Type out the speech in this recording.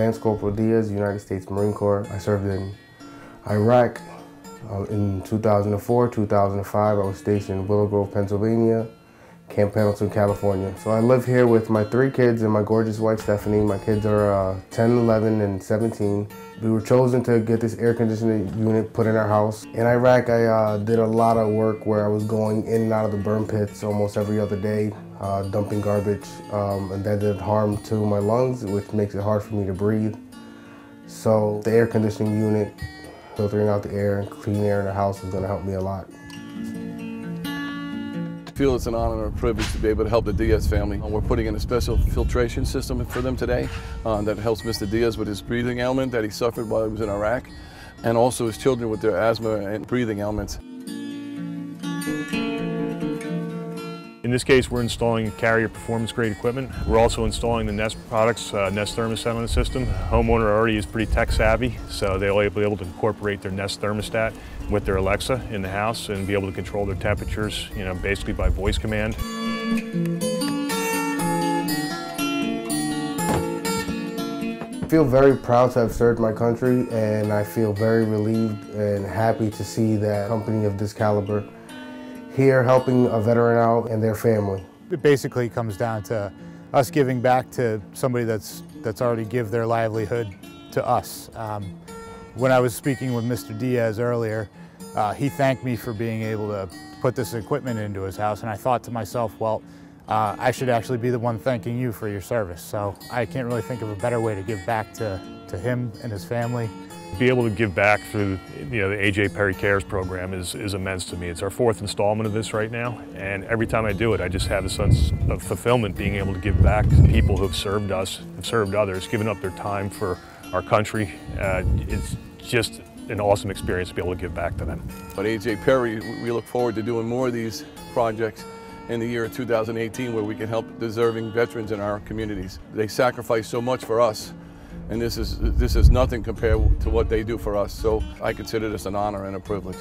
Lance Corporal Diaz, United States Marine Corps. I served in Iraq in 2004, 2005. I was stationed in Willow Grove, Pennsylvania, Camp Pendleton, California. So I live here with my 3 kids and my gorgeous wife, Stephanie. My kids are 10, 11, and 17. We were chosen to get this air conditioning unit put in our house. In Iraq, I did a lot of work where I was going in and out of the burn pits almost every other day, dumping garbage, and that did harm to my lungs, which makes it hard for me to breathe. So the air conditioning unit, filtering out the air and clean air in the house is going to help me a lot. I feel it's an honor and a privilege to be able to help the Diaz family. We're putting in a special filtration system for them today that helps Mr. Diaz with his breathing ailment that he suffered while he was in Iraq, and also his children with their asthma and breathing ailments. In this case, we're installing Carrier performance-grade equipment. We're also installing the Nest products, Nest thermostat on the system. The homeowner already is pretty tech-savvy, so they'll be able to incorporate their Nest thermostat with their Alexa in the house and be able to control their temperatures, basically by voice command. I feel very proud to have served my country, and I feel very relieved and happy to see that a company of this caliber here helping a veteran out and their family. It basically comes down to us giving back to somebody that's already give their livelihood to us. When I was speaking with Mr. Diaz earlier, he thanked me for being able to put this equipment into his house, and I thought to myself, well, I should actually be the one thanking you for your service. So I can't really think of a better way to give back to him and his family. To be able to give back through the AJP Cares program is immense to me. It's our 4th installment of this right now, and every time I do it, I just have a sense of fulfillment being able to give back to people who have served us, have served others, given up their time for our country. It's just an awesome experience to be able to give back to them. At AJP, we look forward to doing more of these projects in the year 2018 where we can help deserving veterans in our communities. They sacrifice so much for us, and this is nothing compared to what they do for us. So I consider this an honor and a privilege.